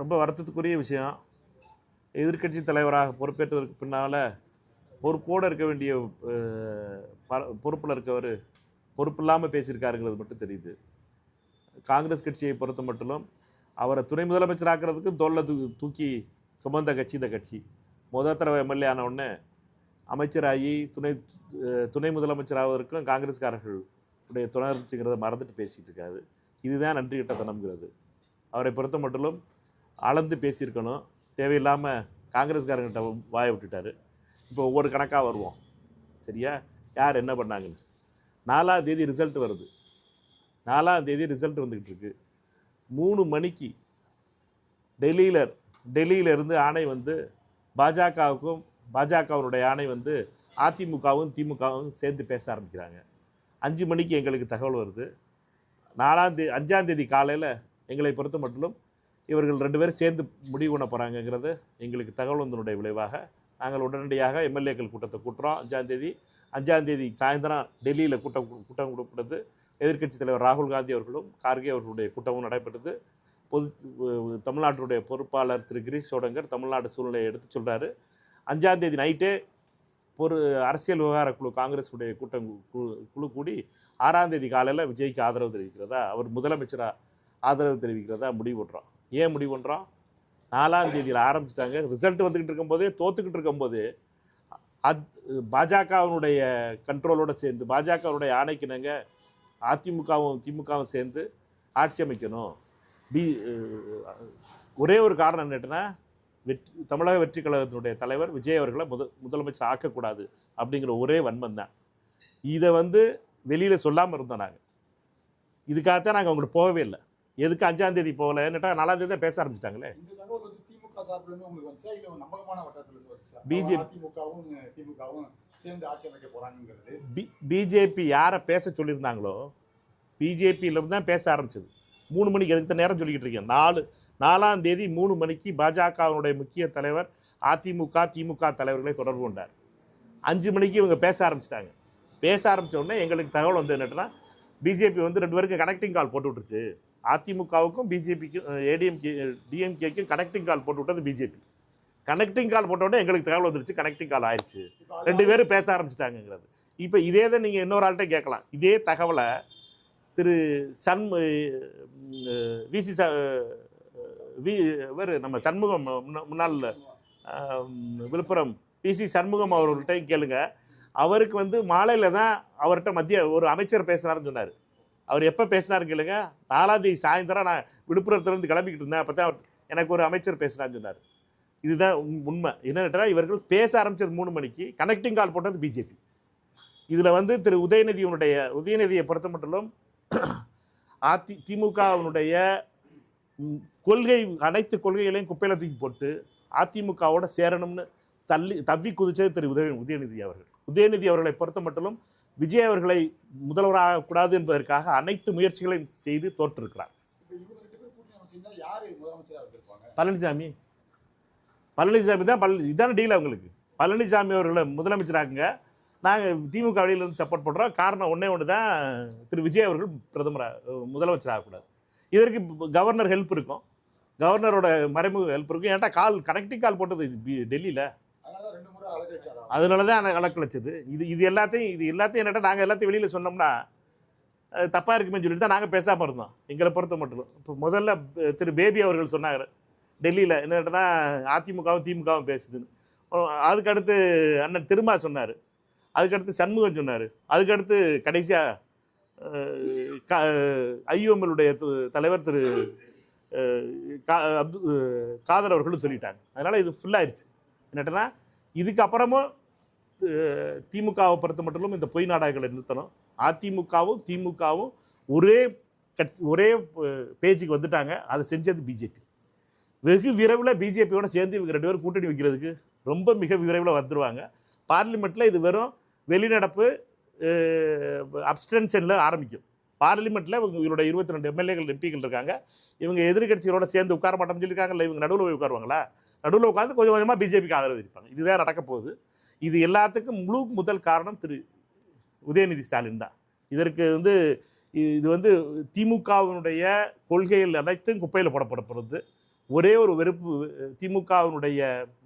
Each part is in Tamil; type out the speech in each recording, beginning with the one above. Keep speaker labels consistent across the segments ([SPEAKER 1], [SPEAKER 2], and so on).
[SPEAKER 1] ரொம்ப வருத்தத்துக்குரிய விஷயம். எதிர்க்கட்சி தலைவராக பொறுப்பேற்றதற்கு பின்னால் பொறுப்போடு இருக்க வேண்டிய பொறுப்பில் இருக்கவர் பொறுப்பு இல்லாமல் பேசியிருக்காருங்கிறது மட்டும் தெரியுது. காங்கிரஸ் கட்சியை பொறுத்த மட்டும் அவரை துணை முதலமைச்சராக்கிறதுக்கு தோல்ல தூக்கி சுமந்த கட்சி இந்த கட்சி. முதல் தடவை எம்எல்ஏ ஆன உடனே அமைச்சராகி துணை முதலமைச்சராவதற்கும் காங்கிரஸ்காரர்கள் உடைய துணர்ச்சிங்கிறத மறந்துட்டு பேசிகிட்டு இருக்காது. இதுதான் நன்றி கிட்டத்தனம்ங்கிறது. அவரை பொறுத்த மட்டும் அளந்து பேசியிருக்கணும். தேவையில்லாமல் காங்கிரஸ்காரங்கிட்ட வாய விட்டுட்டார். இப்போ ஒவ்வொரு கணக்காக வருவோம். சரியா? யார் என்ன பண்ணாங்கன்னு. 4ஆம் தேதி ரிசல்ட் வருது. 4ஆம் தேதி ரிசல்ட் வந்துக்கிட்டு இருக்கு. 3 மணிக்கு டெல்லியிலிருந்து ஆணை வந்து பாஜகவுக்கும் பாஜகவுடைய ஆணை வந்து அதிமுகவும் திமுகவும் சேர்ந்து பேச ஆரம்பிக்கிறாங்க. 5 மணிக்கு எங்களுக்கு தகவல் வருது. 5ஆம் தேதி காலையில் எங்களை பொறுத்த மட்டும் இவர்கள் 2 பேரும் சேர்ந்து முடிவு பண்ண போகிறாங்கங்கிறது எங்களுக்கு தகவல் வந்தனுடைய விளைவாக நாங்கள் உடனடியாக எம்எல்ஏக்கள் கூட்டத்தை கூட்டுறோம். 5ஆம் தேதி சாயந்தரம் டெல்லியில் கூட்டம் கூட்டப்படுது. எதிர்க்கட்சி தலைவர் ராகுல் காந்தி அவர்களும் கார்கே அவர்களுடைய கூட்டமும் நடைபெற்றது. தமிழ்நாட்டுடைய பொறுப்பாளர் திரு கிரீஷ் சோடங்கர் தமிழ்நாடு சூழ்நிலையை எடுத்து சொல்கிறாரு. 5ஆம் தேதி நைட்டே ஒரு அரசியல் விவகார குழு காங்கிரஸுடைய குழு கூடி 6ஆம் தேதி காலையில் விஜய்க்கு ஆதரவு தெரிவிக்கிறதா, அவர் முதலமைச்சராக ஆதரவு தெரிவிக்கிறதா முடிவு பண்ணுறோம். ஏன் முடிவு பண்ணுறோம்? 4ஆம் தேதியில் ஆரம்பிச்சிட்டாங்க. ரிசல்ட் வந்துக்கிட்டு இருக்கும்போதே தோத்துக்கிட்டு இருக்கும்போது பாஜகவினுடைய கண்ட்ரோலோடு சேர்ந்து பாஜகவுடைய ஆணைக்கினங்க அதிமுகவும் திமுகவும் சேர்ந்து ஆட்சி அமைக்கணும். ஒரே ஒரு காரணம் என்னட்டுன்னா தமிழக வெற்றி கழகத்தினுடைய தலைவர் விஜய் அவர்களை முதலமைச்சர் ஆக்கக்கூடாது அப்படிங்கிற ஒரே வன்மம் தான். இதை வந்து வெளியில் சொல்லாமல் இருந்தோம். நாங்கள் இதுக்காகத்தான் நாங்கள் அவங்களுக்கு போகவே இல்லை. எதுக்கு 5ஆம் தேதி போகலன்னுட்டா 4ஆம் தேதி தான் பேச ஆரம்பிச்சிட்டாங்களே. பிஜேபி யாரை பேச சொல்லியிருந்தாங்களோ பிஜேபியிலிருந்து தான் பேச ஆரம்பிச்சது. 3 மணிக்கு எதுக்கு நேரம் சொல்லிக்கிட்டு இருக்கேன். 4ஆம் தேதி 3 மணிக்கு பாஜகவினுடைய முக்கிய தலைவர் அதிமுக திமுக தலைவர்களை தொடர்பு கொண்டார். 5 மணிக்கு இவங்க பேச ஆரம்பிச்சிட்டாங்க. பேச ஆரம்பித்த உடனே எங்களுக்கு தகவல் வந்து என்னட்டுன்னா பிஜேபி வந்து 2 பேருக்கு கனெக்டிங் கால் போட்டு விட்டுருச்சு. அதிமுகவுக்கும் பிஜேபிக்கும் டிஎம்கேக்கும் கனெக்டிங் கால் போட்டு விட்டது பிஜேபி. கனெக்டிங் கால் போட்ட உடனே எங்களுக்கு தகவல் வந்துருச்சு, கனெக்டிங் கால் ஆயிடுச்சு, 2 பேரும் பேச ஆரம்பிச்சிட்டாங்கிறது. இப்போ இதே தான் நீங்கள் இன்னொரு ஆள்கிட்ட கேட்கலாம். இதே தகவலை திரு நம்ம சண்முகம் முன்னாள் விழுப்புரம் பிசி சண்முகம் அவர்கள்ட்டையும் கேளுங்க. அவருக்கு வந்து மாலையில் தான் அவர்கிட்ட மத்திய ஒரு அமைச்சர் பேசுனாருன்னு சொன்னார். அவர் எப்போ பேசினாருன்னு கேளுங்க. 4ஆம் தேதி சாயந்தரம் நான் விழுப்புரத்துலேருந்து கிளம்பிக்கிட்டு இருந்தேன். அப்போ தான் எனக்கு ஒரு அமைச்சர் பேசினான்னு சொன்னார். இதுதான் உண்மை. என்னென்னா இவர்கள் பேச ஆரம்பித்தது 3 மணிக்கு, கனெக்டிங் கால் போட்டது பிஜேபி. இதில் வந்து திரு உதயநிதியை பொறுத்த மட்டும் திமுகவினுடைய அனைத்து கொள்கைகளையும் குப்பையில் தூக்கி போட்டு அதிமுகவோட சேரணும்னு தவ்வி குதிச்சது திரு உதயநிதி அவர்கள். உதயநிதி அவர்களை பொறுத்த மட்டும் விஜய் அவர்களை முதல்வராகக்கூடாது என்பதற்காக அனைத்து முயற்சிகளையும் செய்து தோற்றிருக்கிறார். பழனிசாமி தான் இதான டீல் அவங்களுக்கு. பழனிசாமி அவர்களை முதலமைச்சராக்குங்க, நாங்கள் திமுக வழியிலிருந்து சப்போர்ட் பண்ணுறோம். காரணம் ஒன்று தான், திரு விஜய் அவர்கள் முதலமைச்சராகக்கூடாது. இதற்கு கவர்னர் ஹெல்ப் இருக்கும், கவர்னரோட மறைமுக ஹெல்ப் இருக்கும். ஏன்டா கனெக்டிங் கால் போட்டது டெல்லியில், அதனால தான் அலக்கழிச்சது. இது எல்லாத்தையும் என்னட்டா நாங்கள் எல்லாத்தையும் வெளியில் சொன்னோம்னா தப்பாக இருக்குமே சொல்லிட்டு தான் நாங்கள் பேசாமல் இருந்தோம். எங்களை பொறுத்த மட்டும் இப்போ முதல்ல திரு பேபி அவர்கள் சொன்னார் டெல்லியில் என்னட்டா அதிமுகவும் திமுகவும் பேசுதுன்னு. அதுக்கடுத்து அண்ணன் திருமா சொன்னார், அதுக்கடுத்து சண்முகம் சொன்னார், அதுக்கடுத்து கடைசியாக ஐயுஎம்எல்லுடைய தலைவர் திரு காதர் அவர்களும் சொல்லிட்டாங்க. அதனால் இது ஃபுல்லாகிடுச்சு. என்னட்டனா இதுக்கப்புறமும் திமுகவை பொறுத்த மட்டும் இந்த பொய் நாடகங்களை நிறுத்தணும். அதிமுகவும் திமுகவும் ஒரே பேஜுக்கு வந்துட்டாங்க. அதை செஞ்சது பிஜேபி. வெகு விரைவில் பிஜேபியோட சேர்ந்து இவங்க 2 பேரும் கூட்டணி வைக்கிறதுக்கு ரொம்ப மிக விரைவில் வந்துடுவாங்க. பார்லிமெண்ட்டில் இது வெறும் வெளிநடப்பு அப்ஸ்டென்ஷனில் ஆரம்பிக்கும். பார்லிமெண்ட்டில் இவங்களுடைய 22 எம்எல்ஏக்கள் எம்பிக்கள் இருக்காங்க. இவங்க எதிர்கட்சிகளோட சேர்ந்து உட்கார மாட்டோம்னு சொல்லியிருக்காங்கல்ல, இவங்க நடுவில் போய் உட்காருவாங்களா? நடுவில் உட்காந்து கொஞ்சம் கொஞ்சமாக பிஜேபிக்கு ஆதரவு இருப்பாங்க. இதுதான் நடக்க போகுது. இது எல்லாத்துக்கும் முதல் காரணம் திரு உதயநிதி ஸ்டாலின் தான். இதற்கு இது திமுகவினுடைய கொள்கைகள் அனைத்தும் குப்பையில் போடப்படுறது. ஒரே ஒரு வெறுப்பு, திமுகவினுடைய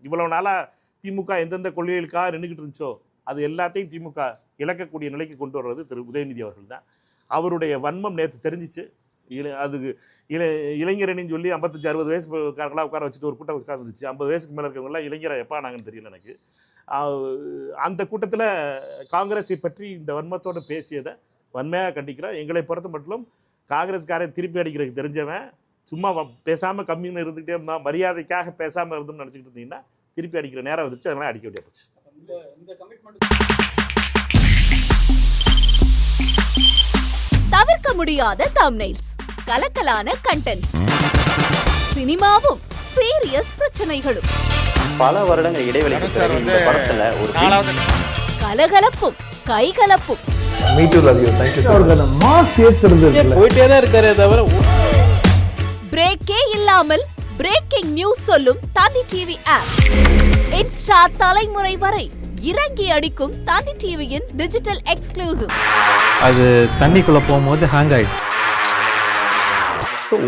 [SPEAKER 1] இவ்வளவு நாளாக திமுக எந்தெந்த கொள்கைகளுக்காக நின்றுக்கிட்டு இருந்துச்சோ அது எல்லாத்தையும் திமுக இழக்கக்கூடிய நிலைக்கு கொண்டு வர்றது திரு உதயநிதி அவர்கள் தான். அவருடைய வன்மம் நேற்று தெரிஞ்சிச்சு. அதுக்கு இளைஞரணின்னு சொல்லி 55-60 வயசுக்காரர்களாக உட்கார வச்சுட்டு ஒரு கூட்டம் உட்காந்துருச்சு. 50 வயசுக்கு மேலே இருக்கவங்களாம் இளைஞரை எப்போ நாங்கன்னு தெரியல எனக்கு. அந்த கூட்டத்தில் காங்கிரஸை பற்றி இந்த வன்மத்தோடு பேசியதை வன்மையாக கண்டிக்கிறோம். எங்களை பொறுத்த மட்டும் காங்கிரஸ்காரன் திருப்பி அடிக்கிறதுக்கு தெரிஞ்சவன் சும்மா பேசாமல் கம்மின்னு இருந்துகிட்டே இருந்தான், மரியாதைக்காக பேசாமல் இருந்தோம்னு நினச்சிக்கிட்டு இருந்தீங்கன்னா திருப்பி அடிக்கிற நேரம் வந்துருச்சு. அதனால அடிக்க வேண்டிய போச்சு.
[SPEAKER 2] தவிர்க்க முடியாத தம்ப்நெயில்ஸ், கலக்கலான கண்டென்ட்ஸ், சினிமாவும் சீரியஸ் பிரச்சனைகளும்,
[SPEAKER 3] பல வருடங்கள் இடைவெளிக்கு பிறகு இந்த படத்துல ஒரு
[SPEAKER 2] கலகலப்பும் கைகலப்பும்,
[SPEAKER 3] போயிட்டே தான் இருக்காரே தவிர
[SPEAKER 2] பிரேக்கே இல்லாமல் பிரேக்கிங் நியூஸ் சொல்லும் தந்தி டிவி ஆப். இன்ஸ்டா தலைமுறை வரை இறங்கி அடிக்கும் தந்தி டிவியின் டிஜிட்டல் எக்ஸ்க்ளூசிவ்.
[SPEAKER 4] அது தண்ணிக்குள்ள போகும்போது ஹேங் ஆயிடுச்சு.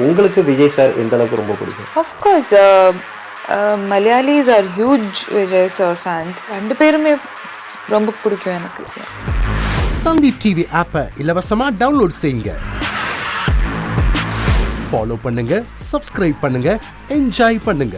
[SPEAKER 3] உங்களுக்கு விஜய் சார் எந்த அளவுக்கு ரொம்ப பிடிக்கும்?
[SPEAKER 5] Of course, Malayalis are huge Vijay sir fans. ரெண்டு பேருமே ரொம்ப பிடிக்கும் எனக்கு.
[SPEAKER 6] தந்தி டிவி ஆப்பை இலவசமா டவுன்லோட் செய்யுங்க. ஃபாலோ பண்ணுங்க, சப்ஸ்கிரைப் பண்ணுங்க, என்ஜாய் பண்ணுங்க.